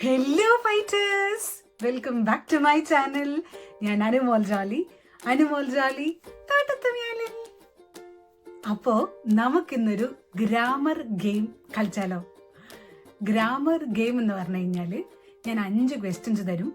Hello fighters, welcome back to my channel. ഞാൻ അനുമോൾ ജാലി തോട്ടത്തുമ്യാലിൽ. അപ്പോ നമുക്കിന്നൊരു ഗ്രാമർ ഗെയിം കളിച്ചാലോ? ഗ്രാമർ ഗെയിം എന്ന് പറഞ്ഞു കഴിഞ്ഞാല് ഞാൻ 5 ക്വസ്റ്റ്യൻസ് തരും,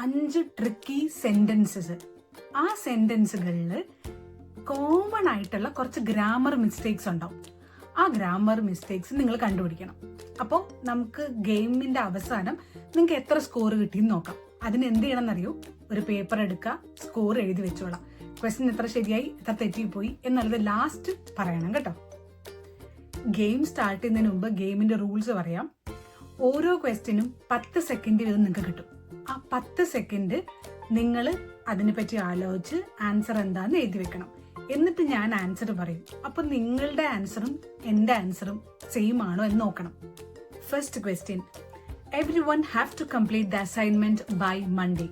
5 ട്രിക്കി സെന്റൻസസ്. ആ സെന്റൻസുകളിൽ കോമൺ ആയിട്ടുള്ള കുറച്ച് ഗ്രാമർ മിസ്റ്റേക്സ് ഉണ്ടാവും. ആ ഗ്രാമർ മിസ്റ്റേക്സ് നിങ്ങൾ കണ്ടുപിടിക്കണം. അപ്പോൾ നമുക്ക് ഗെയിമിന്റെ അവസാനം നിങ്ങൾക്ക് എത്ര സ്കോർ കിട്ടിയെന്ന് നോക്കാം. അതിന് എന്ത് ചെയ്യണം എന്നറിയോ? ഒരു പേപ്പർ എടുക്കുക, സ്കോർ എഴുതി വെച്ചോളാം. ക്വസ്റ്റ്യൻ എത്ര ശരിയായി, എത്ര തെറ്റിപ്പോയി എന്നുള്ളത് ലാസ്റ്റ് പറയണം കേട്ടോ. ഗെയിം സ്റ്റാർട്ട് ചെയ്യുന്നതിന് മുമ്പ് ഗെയിമിന്റെ റൂൾസ് പറയാം. ഓരോ ക്വസ്റ്റ്യനും 10 സെക്കൻഡ് വീതം നിങ്ങൾക്ക് കിട്ടും. ആ 10 സെക്കൻഡ് നിങ്ങൾ അതിനെപ്പറ്റി ആലോചിച്ച് ആൻസർ എന്താന്ന് എഴുതി വെക്കണം. എന്നിട്ട് ഞാൻ ആൻസർ പറയും. അപ്പൊ നിങ്ങളുടെ ആൻസറും എന്റെ ആൻസറും സെയിം ആണോ എന്ന് നോക്കണം. First question: everyone have to complete the assignment by Monday.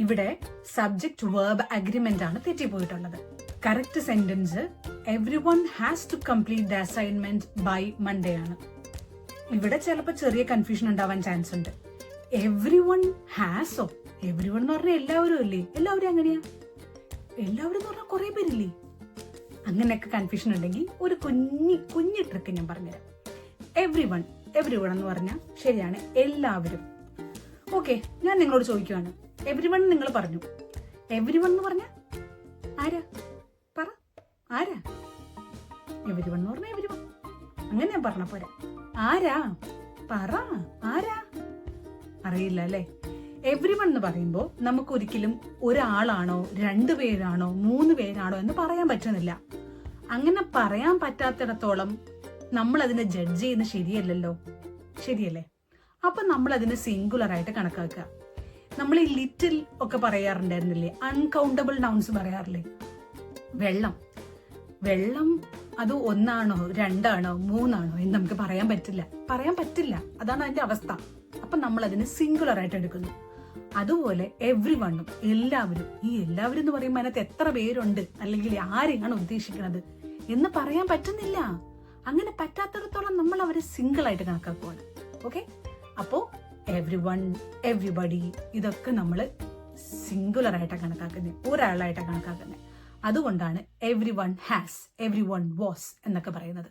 ഇവിടെ സബ്ജക്ട് വേർബ് അഗ്രിമെന്റ് ആണ് തെറ്റിപ്പോയിട്ടുള്ളത്. Correct sentence everyone has to complete the assignment by Monday ആണ്. ഇവിടെ ചിലപ്പോൾ ചെറിയ കൺഫ്യൂഷൻ ഉണ്ടാവാൻ ചാൻസ് ഉണ്ട്. everyone has ഓ everyone എന്ന് പറഞ്ഞാൽ എല്ലാവരും അല്ലേ? എല്ലാവരും എങ്ങനെയാ? എല്ലാവരും എന്ന് പറഞ്ഞാൽ കുറെ പേരില്ലേ? അങ്ങനെയൊക്കെ കൺഫ്യൂഷൻ ഉണ്ടെങ്കിൽ ഒരു കുഞ്ഞി ട്രിക്ക് ഞാൻ പറഞ്ഞുതരാം. everyone എന്ന് പറഞ്ഞാൽ ശരിയാണ്, എല്ലാവരും. ഓക്കെ, ഞാൻ നിങ്ങളോട് ചോദിക്കുവാണ്, everyone നിങ്ങൾ പറഞ്ഞു. everyone എന്ന് പറഞ്ഞാൽ ആരാ? പറ, ആരാ? everyone എന്ന് പറഞ്ഞാൽ everyone. അങ്ങനെ ഞാൻ പറഞ്ഞ പോരാ. ആരാ? പറ, ആരാ? അറിയില്ല അല്ലേ? everyone എന്ന് പറയുമ്പോൾ നമുക്ക് ഒരിക്കലും ഒരാളാണോ 2 പേരാണോ 3 പേരാണോ എന്ന് പറയാൻ പറ്റുന്നില്ല. അങ്ങനെ പറയാൻ പറ്റാത്തിടത്തോളം നമ്മൾ അതിനെ ജഡ്ജ് ചെയ്യുന്ന ശരിയല്ലല്ലോ, ശരിയല്ലേ? അപ്പൊ നമ്മൾ അതിനെ സിംഗുലർ ആയിട്ട് കണക്കാക്കുക. നമ്മൾ ഈ ലിറ്റിൽ ഒക്കെ പറയാറുണ്ടായിരുന്നില്ലേ? അൺകൗണ്ടബിൾ നൗൺസ് പറയാറില്ലേ? വെള്ളം അത് 1 ആണോ 2 ആണോ 3 ആണോ എന്ന് നമുക്ക് പറയാൻ പറ്റില്ല. അതാണ് അതിന്റെ അവസ്ഥ. അപ്പൊ നമ്മൾ അതിനെ സിംഗുലർ ആയിട്ട് എടുക്കുന്നു. അതുപോലെ everyone, എല്ലാവരും. ഈ എല്ലാവരും എന്ന് പറയുമ്പോൾ അതിനകത്ത് എത്ര പേരുണ്ട് അല്ലെങ്കിൽ ആരെയാണ് ഉദ്ദേശിക്കുന്നത് എന്ന് പറയാൻ പറ്റുന്നില്ല. അങ്ങനെ പറ്റാത്തിടത്തോളം നമ്മൾ അവരെ സിംഗിൾ ആയിട്ട് കണക്കാക്കുവാണ്. ഓക്കെ, അപ്പോ everyone, everybody ഇതൊക്കെ നമ്മൾ സിംഗുലർ ആയിട്ടാണ് കണക്കാക്കുന്നത്, ഒരാളായിട്ടാണ് കണക്കാക്കുന്നത്. അതുകൊണ്ടാണ് everyone has, everyone was എന്നൊക്കെ പറയുന്നത്.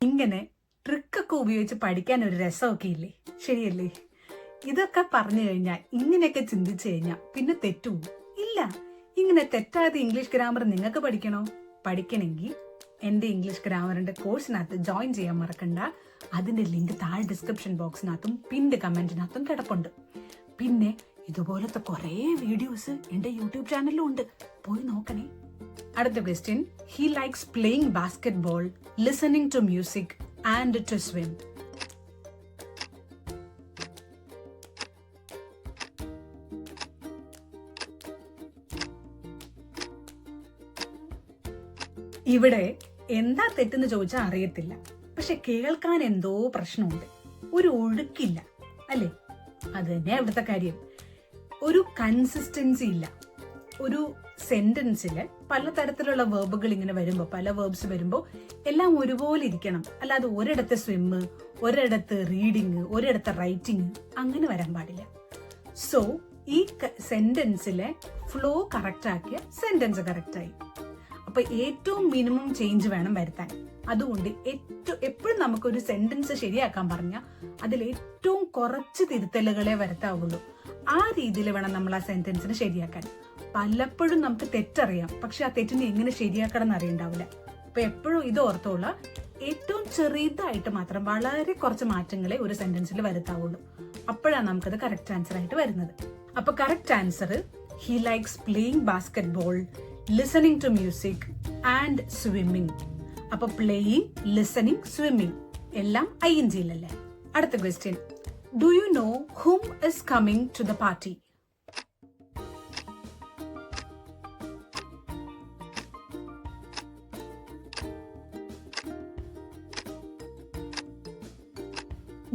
ഇങ്ങനെ ട്രിക്കൊക്കെ ഉപയോഗിച്ച് പഠിക്കാൻ ഒരു രസമൊക്കെ ഇല്ലേ? ശരിയല്ലേ? ഇതൊക്കെ പറഞ്ഞു കഴിഞ്ഞാൽ, ഇങ്ങനെയൊക്കെ ചിന്തിച്ചു കഴിഞ്ഞാൽ പിന്നെ തെറ്റുമോ? ഇല്ല. ഇങ്ങനെ തെറ്റാതെ ഇംഗ്ലീഷ് ഗ്രാമർ നിങ്ങൾക്ക് പഠിക്കണമെങ്കിൽ എന്റെ ഇംഗ്ലീഷ് ഗ്രാമറിന്റെ കോഴ്സിനകത്ത് ജോയിൻ ചെയ്യാൻ മറക്കണ്ട. അതിന്റെ ലിങ്ക് താഴെ ഡിസ്ക്രിപ്ഷൻ ബോക്സിനകത്തും പിന്റെ കമന്റിനകത്തും കിടപ്പുണ്ട്. പിന്നെ ഇതുപോലത്തെ കുറെ വീഡിയോസ് എന്റെ യൂട്യൂബ് ചാനലിലും ഉണ്ട്, പോയി നോക്കണേ. അടുത്ത question: he likes playing basketball, listening to music and to swim. ഇവിടെ എന്താ തെറ്റെന്ന് ചോദിച്ചാൽ അറിയത്തില്ല, പക്ഷെ കേൾക്കാൻ എന്തോ പ്രശ്നമുണ്ട്. ഒരു ഒഴുക്കില്ല അല്ലേ? അത് തന്നെ അവിടുത്തെ കാര്യം. ഒരു കൺസിസ്റ്റൻസി ഇല്ല. ഒരു സെന്റൻസില് പലതരത്തിലുള്ള വേർബുകൾ ഇങ്ങനെ വരുമ്പോ, പല വേർബ്സ് വരുമ്പോ എല്ലാം ഒരുപോലെ ഇരിക്കണം. അല്ലാതെ ഒരിടത്ത് സ്വിമ്മ്, ഒരിടത്ത് റീഡിങ്, ഒരിടത്ത് റൈറ്റിംഗ്, അങ്ങനെ വരാൻ പാടില്ല. സോ ഈ സെന്റൻസിലെ ഫ്ലോ കറക്റ്റ് ആക്കിയ സെന്റൻസ് കറക്റ്റ് ആയി. അപ്പൊ ഏറ്റവും മിനിമം ചേഞ്ച് വേണം വരുത്താൻ. അതുകൊണ്ട് എപ്പോഴും നമുക്കൊരു സെന്റൻസ് ശരിയാക്കാൻ പറഞ്ഞാൽ അതിൽ ഏറ്റവും കുറച്ച് തിരുത്തലുകളെ വരുത്താവുള്ളൂ. ആ രീതിയിൽ വേണം നമ്മൾ ആ സെന്റൻസിനെ ശരിയാക്കാൻ. പലപ്പോഴും നമുക്ക് തെറ്ററിയാം, പക്ഷെ ആ തെറ്റിനെ എങ്ങനെ ശരിയാക്കണം എന്ന് അറിയണ്ടാവില്ല. അപ്പൊ എപ്പോഴും ഇത് ഓർത്തോള, ഏറ്റവും ചെറിയതായിട്ട് മാത്രം വളരെ കുറച്ച് മാറ്റങ്ങളെ ഒരു സെന്റൻസിൽ വരുത്താവുള്ളൂ. അപ്പോഴാണ് നമുക്കത് കറക്റ്റ് ആൻസർ ആയിട്ട് വരുന്നത്. അപ്പൊ correct answer: he likes playing basketball, listening to music and swimming. അപ്പൊ പ്ലേയിങ്, ലിസണിങ്, സ്വിമ്മിങ് എല്ലാം ING-ലല്ലേ? അടുത്ത question: do you know whom is coming to the party?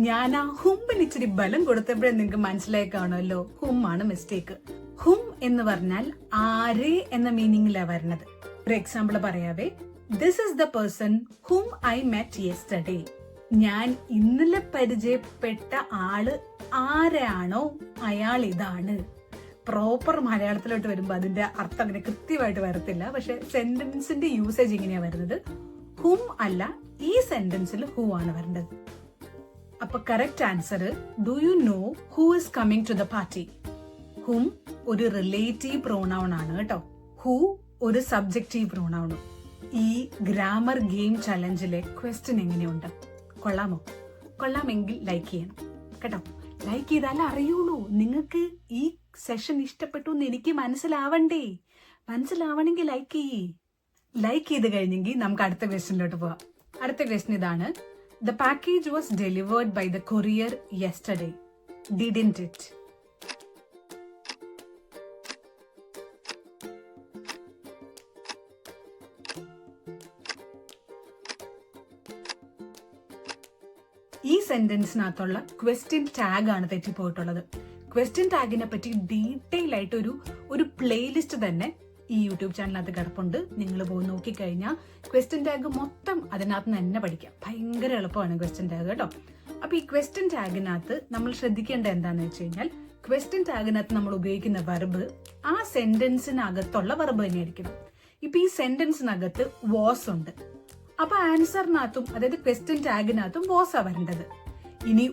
ഞാൻ ആ ഹുമ്പിന് ഇച്ചിരി ബലം കൊടുത്തപ്പോഴേ നിങ്ങൾക്ക് മനസ്സിലായി കാണുമല്ലോ, ഹും ആണ് മിസ്റ്റേക്ക്. ഹും എന്ന് പറഞ്ഞാൽ ആര് എന്ന മീനിങ്ങിലാണ് വരുന്നത്. ഒരു എക്സാമ്പിൾ പറയാവേ, this is the person whom I met yesterday. ഞാൻ ഇന്നലെ പരിചയപ്പെട്ട ആള് ആരാണോ അയാൾ ഇതാണ്. പ്രോപ്പർ മലയാളത്തിലോട്ട് വരുമ്പോൾ അതിന്റെ അർത്ഥം അങ്ങനെ കൃത്യമായിട്ട് വരത്തില്ല. പക്ഷെ സെന്റൻസിന്റെ യൂസേജ് ഇങ്ങനെയാ വരുന്നത്. ഹും അല്ല, ഈ സെന്റൻസിൽ ഹു ആണ് വരേണ്ടത്. അപ്പൊ correct answer, do you know who is coming to the party? Whom ഒരു റിലേറ്റീവ് പ്രോണൗൺ ആണ് കേട്ടോ. ഹു ഒരു സബ്ജക്റ്റീവ് പ്രോണൗണും. ഈ ഗ്രാമർ ഗെയിം ചലഞ്ചിലെ ക്വസ്റ്റ്യൻ എങ്ങനെയുണ്ട്? കൊള്ളാമോ? കൊള്ളാമെങ്കിൽ ലൈക്ക് ചെയ്യണം കേട്ടോ. ലൈക്ക് ചെയ്താലേ അറിയുള്ളൂ നിങ്ങൾക്ക് ഈ സെഷൻ ഇഷ്ടപ്പെട്ടു എന്ന് എനിക്ക് മനസ്സിലാവണ്ടേ. മനസ്സിലാവണമെങ്കിൽ ലൈക്ക് ചെയ്യേ. ലൈക്ക് ചെയ്ത് കഴിഞ്ഞെങ്കിൽ നമുക്ക് അടുത്ത ക്വസ്റ്റ്യനിലോട്ട് പോവാം. അടുത്ത ക്വസ്റ്റ്യൻ ഇതാണ്. The package was delivered by the courier yesterday. Didn't it? ഈ സെന്റൻസിനകത്തുള്ള ക്വസ്റ്റ്യൻ ടാഗ് ആണ് തെറ്റിപ്പോയിട്ടുള്ളത്. ക്വസ്റ്റ്യൻ ടാഗിനെ പറ്റി ഡീറ്റെയിൽ ആയിട്ട് ഒരു പ്ലേലിസ്റ്റ് തന്നെ ഈ യൂട്യൂബ് ചാനലിനകത്ത് കിടപ്പുണ്ട്. നിങ്ങൾ പോയി നോക്കിക്കഴിഞ്ഞാൽ ക്വസ്റ്റ്യൻ ടാഗ് മൊത്തം അതിനകത്ത് നിന്ന് തന്നെ പഠിക്കാം. ഭയങ്കര എളുപ്പമാണ് ക്വസ്റ്റ്യൻ ടാഗ് കേട്ടോ. അപ്പൊ ഈ ക്വസ്റ്റ്യൻ ടാഗിനകത്ത് നമ്മൾ ശ്രദ്ധിക്കേണ്ട എന്താന്ന് വെച്ച് കഴിഞ്ഞാൽ, ക്വസ്റ്റ്യൻ ടാഗിനകത്ത് നമ്മൾ ഉപയോഗിക്കുന്ന വെർബ് ആ സെന്റൻസിനകത്തുള്ള വെർബ് തന്നെയായിരിക്കണം. ഇപ്പൊ ഈ സെന്റൻസിനകത്ത് വാസ് ഉണ്ട്. അപ്പൊ ആൻസറിനകത്തും അതായത് ക്വസ്റ്റ്യൻ ടാഗിനകത്തും വാസാ വരേണ്ടത്. ഇനി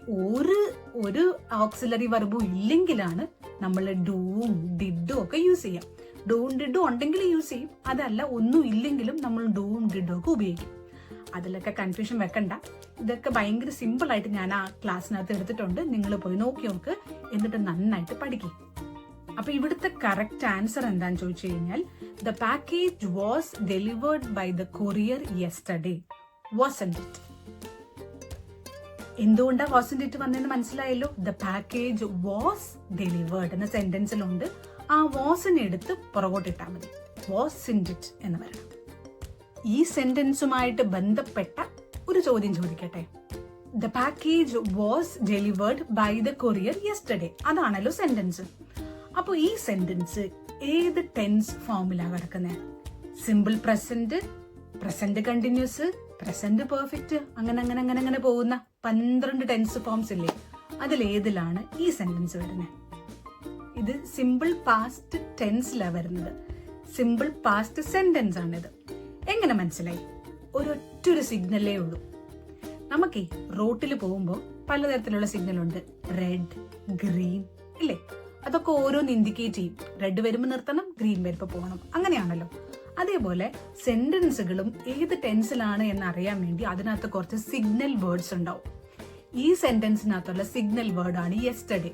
ഒരു ഓക്സിലറി വെർബും ഇല്ലെങ്കിലാണ് നമ്മൾ ഡൂവും ഡിഡും ഒക്കെ യൂസ് ചെയ്യാം. ഡൂവും ഡിഡും ഉണ്ടെങ്കിൽ യൂസ് ചെയ്യും. അതല്ല, ഒന്നും ഇല്ലെങ്കിലും നമ്മൾ ഡൂവും ഡിഡും ഒക്കെ ഉപയോഗിക്കും. അതിലൊക്കെ കൺഫ്യൂഷൻ വെക്കണ്ട. ഇതൊക്കെ ഭയങ്കര സിമ്പിൾ ആയിട്ട് ഞാൻ ആ ക്ലാസ്സിനകത്ത് എടുത്തിട്ടുണ്ട്. നിങ്ങൾ പോയി നോക്കി നോക്ക്, എന്നിട്ട് നന്നായിട്ട് പഠിക്കും. അപ്പൊ ഇവിടുത്തെ കറക്റ്റ് ആൻസർ എന്താന്ന് ചോദിച്ചു കഴിഞ്ഞാൽ, the package was delivered by the courier yesterday. Wasn't it? എന്തുകൊണ്ടാ വാസന്റ് ഇറ്റ് വന്നെന്ന് മനസ്സിലായല്ലോ. ദ പാക്കേജ് വാസ് ഡെലിവേർഡ് എന്ന സെന്റൻസിലുണ്ട്. ആ വാസിനെ എടുത്ത് പുറകോട്ടിട്ടാൽ മതി. വാസന്റ് ഇറ്റ് എന്ന് പറയണം. ഈ സെന്റൻസുമായിട്ട് ബന്ധപ്പെട്ട ഒരു ചോദ്യം ചോദിക്കട്ടെ. The package was delivered by the courier yesterday, അതാണല്ലോ സെന്റൻസ്. അപ്പൊ ഈ സെന്റൻസ് ഏത് ടെൻസ് ഫോമിലാണ് കിടക്കുന്നത്? Simple present, present continuous, present perfect, അങ്ങനെ പോകുന്ന 12 ടെൻസ് ഫോംസ് ഇല്ലേ? അതിലേതിലാണ് ഈ സെന്റൻസ് വരുന്നത്? ഇത് സിമ്പിൾ പാസ്റ്റ് ടെൻസിലാണ് വരുന്നത്. സിമ്പിൾ പാസ്റ്റ് സെന്റൻസ് ആണിത്. എങ്ങനെ മനസ്സിലായി? ഒരൊറ്റൊരു സിഗ്നലേ ഉള്ളൂ. നമുക്കേ റോട്ടിൽ പോകുമ്പോൾ പലതരത്തിലുള്ള സിഗ്നൽ ഉണ്ട്. റെഡ്, ഗ്രീൻ ഇല്ലേ? അതൊക്കെ ഓരോന്ന് ഇൻഡിക്കേറ്റ് ചെയ്യും. റെഡ് വരുമ്പോൾ നിർത്തണം, ഗ്രീൻ വരുമ്പോൾ പോകണം, അങ്ങനെയാണല്ലോ. അതേപോലെ സെന്റൻസുകളും ഏത് ടെൻസിലാണ് എന്ന് അറിയാൻ വേണ്ടി അതിനകത്ത് കുറച്ച് സിഗ്നൽ വേർഡ്സ് ഉണ്ടാവും. ഈ സെന്റൻസിനകത്തുള്ള സിഗ്നൽ വേർഡാണ് യെസ്റ്റർഡേ.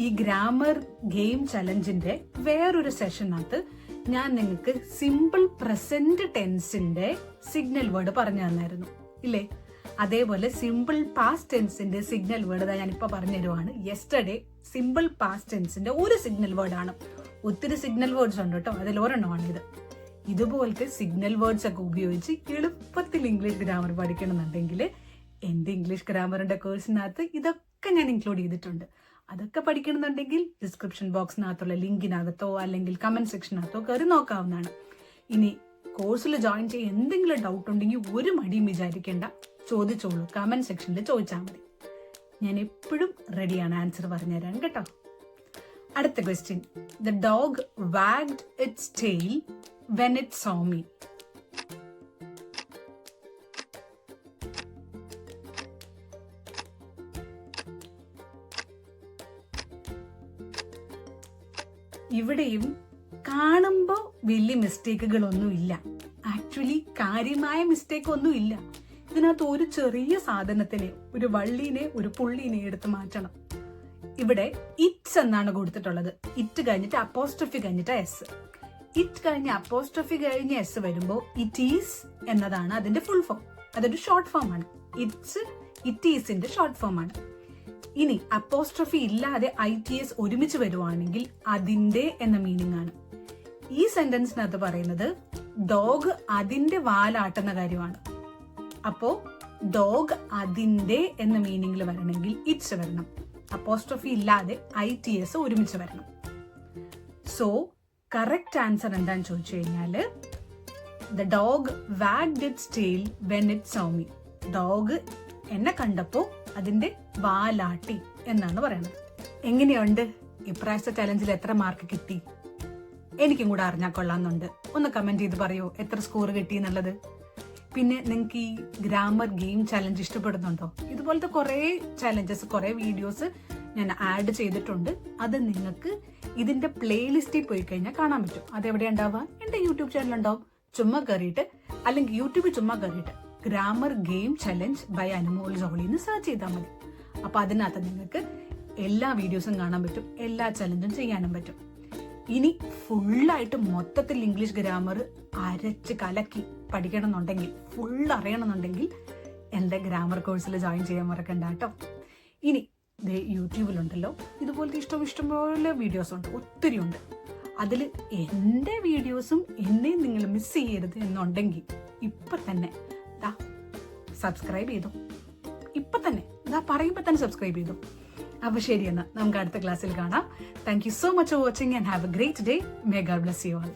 ഈ ഗ്രാമർ ഗെയിം ചലഞ്ചിന്റെ വേറൊരു സെഷനകത്ത് ഞാൻ നിങ്ങൾക്ക് സിമ്പിൾ പ്രസന്റ് ടെൻസിന്റെ സിഗ്നൽ വേർഡ് പറഞ്ഞു തന്നായിരുന്നു ഇല്ലേ? അതേപോലെ സിമ്പിൾ പാസ്റ്റ് ടെൻസിന്റെ സിഗ്നൽ വേർഡ് ഞാനിപ്പോ പറഞ്ഞു തരുവാണ്. യെസ്റ്റർഡേ സിമ്പിൾ പാസ്റ്റ് ടെൻസിന്റെ ഒരു സിഗ്നൽ വേർഡ് ആണ്. ഒത്തിരി സിഗ്നൽ വേർഡ്സ് ഉണ്ട് കേട്ടോ, അതിലൊരെണ്ണമാണ് ഇത്. ഇതുപോലത്തെ സിഗ്നൽ വേർഡ്സ് ഒക്കെ ഉപയോഗിച്ച് എളുപ്പത്തിൽ ഇംഗ്ലീഷ് ഗ്രാമർ പഠിക്കണമെന്നുണ്ടെങ്കിൽ എന്റെ ഇംഗ്ലീഷ് ഗ്രാമറിന്റെ കോഴ്സിനകത്ത് ഇതൊക്കെ ഞാൻ ഇൻക്ലൂഡ് ചെയ്തിട്ടുണ്ട്. അതൊക്കെ പഠിക്കണമെന്നുണ്ടെങ്കിൽ ഡിസ്ക്രിപ്ഷൻ ബോക്സിനകത്തുള്ള ലിങ്കിനകത്തോ അല്ലെങ്കിൽ കമന്റ് സെക്ഷനകത്തോ കയറി നോക്കാവുന്നതാണ്. ഇനി കോഴ്സിൽ ജോയിൻ ചെയ്യാൻ എന്തെങ്കിലും ഡൗട്ട് ഉണ്ടെങ്കിൽ ഒരു മടിയും വിചാരിക്കേണ്ട, ചോദിച്ചോളൂ. കമന്റ് സെക്ഷനിൽ ചോദിച്ചാൽ മതി. ഞാൻ എപ്പോഴും റെഡിയാണ് ആൻസർ പറഞ്ഞുതരാൻ കേട്ടോ. അടുത്ത question. The dog wagged its tail when it saw me. ഇവിടെയും കാണുമ്പോൾ വലിയ മിസ്റ്റേക്കുകളൊന്നും ഇല്ല. ആക്ച്വലി കാര്യമായ മിസ്റ്റേക്ക് ഒന്നും ഇല്ല. ഇതിനകത്ത് ഒരു ചെറിയ സാധനത്തിനെ, ഒരു വള്ളീനെ, ഒരു പുള്ളീനെ എടുത്ത് മാറ്റണം. ഇവിടെ ഇറ്റ്സ് എന്നാണ് കൊടുത്തിട്ടുള്ളത്. ഇറ്റ് കഴിഞ്ഞിട്ട് അപ്പോസ്ട്രോഫി കഴിഞ്ഞിട്ട് എസ്. ഇറ്റ് കഴിഞ്ഞ് അപ്പോസ്ട്രോഫി കഴിഞ്ഞ് എസ് വരുമ്പോൾ ഇറ്റ് ഈസ് എന്നതാണ് അതിന്റെ ഫുൾ ഫോം. അതൊരു ഷോർട്ട് ഫോം ആണ്. ഇറ്റ് ഈസിന്റെ ഷോർട്ട് ഫോം ആണ്. ഇനി അപ്പോസ്ട്രോഫി ഇല്ലാതെ ITS ഒരുമിച്ച് വരുവാണെങ്കിൽ അതിന്റെ എന്ന മീനിങ് ആണ്. ഈ സെന്റൻസിനകത്ത് പറയുന്നത് ഡോഗ് അതിന്റെ വാലാട്ടുന്ന കാര്യമാണ്. അപ്പോ ഡോഗ് അതിന്റെ എന്ന മീനിങ്ങിൽ വരണമെങ്കിൽ ഇറ്റ്സ് വരണം. അപ്പോസ്ട്രോഫി ഇല്ലാതെ ITS ഒരുമിച്ച് വരണം. സോ കറക്റ്റ് ആൻസർ എന്താന്ന് ചോദിച്ചു കഴിഞ്ഞാല് the dog wagged its tail when it saw me. Dog എന്നെ കണ്ടപ്പോ അതിന്റെ വാലാട്ടി എന്നാണ് പറയുന്നത്. എങ്ങനെയുണ്ട് ഇപ്രാവശ്യത്തെ ചലഞ്ചിൽ എത്ര മാർക്ക് കിട്ടി? എനിക്കും കൂടെ അറിഞ്ഞാൽ കൊള്ളാമെന്നുണ്ട്. ഒന്ന് കമന്റ് ചെയ്ത് പറയോ എത്ര സ്കോർ കിട്ടി എന്നുള്ളത്. പിന്നെ നിങ്ങൾക്ക് ഈ ഗ്രാമർ ഗെയിം ചലഞ്ച് ഇഷ്ടപ്പെടുന്നുണ്ടോ? ഇതുപോലത്തെ കുറെ ചലഞ്ചസ്, കുറെ വീഡിയോസ് ഞാൻ ആഡ് ചെയ്തിട്ടുണ്ട്. അത് നിങ്ങൾക്ക് ഇതിന്റെ പ്ലേലിസ്റ്റിൽ പോയി കഴിഞ്ഞാൽ കാണാൻ പറ്റും. അതെവിടെ ഉണ്ടാവുക? എന്റെ യൂട്യൂബ് ചാനൽ ഉണ്ടാവും. ചുമ്മാ കയറിയിട്ട്, അല്ലെങ്കിൽ യൂട്യൂബിൽ ചുമ്മാ കയറിയിട്ട് grammar game challenge by Anumol Jolly എന്ന് സെർച്ച് ചെയ്താൽ മതി. അപ്പൊ അതിനകത്ത് നിങ്ങൾക്ക് എല്ലാ വീഡിയോസും കാണാൻ പറ്റും, എല്ലാ ചലഞ്ചും ചെയ്യാനും പറ്റും. ഇനി ഫുള്ളായിട്ട് മൊത്തത്തിൽ ഇംഗ്ലീഷ് ഗ്രാമർ അരച്ച് കലക്കി പഠിക്കണമെന്നുണ്ടെങ്കിൽ, ഫുൾ അറിയണമെന്നുണ്ടെങ്കിൽ എൻ്റെ ഗ്രാമർ കോഴ്സിൽ ജോയിൻ ചെയ്യാൻ മറക്കണ്ട കേട്ടോ. ഇനി യൂട്യൂബിലുണ്ടല്ലോ ഇതുപോലത്തെ ഇഷ്ടംപോലെ വീഡിയോസ് ഉണ്ട്, ഒത്തിരി ഉണ്ട്. അതിൽ എൻ്റെ വീഡിയോസും എന്നെയും നിങ്ങൾ മിസ് ചെയ്യരുത് എന്നുണ്ടെങ്കിൽ ഇപ്പം തന്നെ സബ്സ്ക്രൈബ് ചെയ്തു. ഇപ്പം തന്നെ പറയുമ്പോൾ തന്നെ സബ്സ്ക്രൈബ് ചെയ്തു. അപ്പൊ ശരി, എന്നാ നമുക്ക് അടുത്ത ക്ലാസ്സിൽ കാണാം. Thank you so much for watching and have A great day. May God bless you all.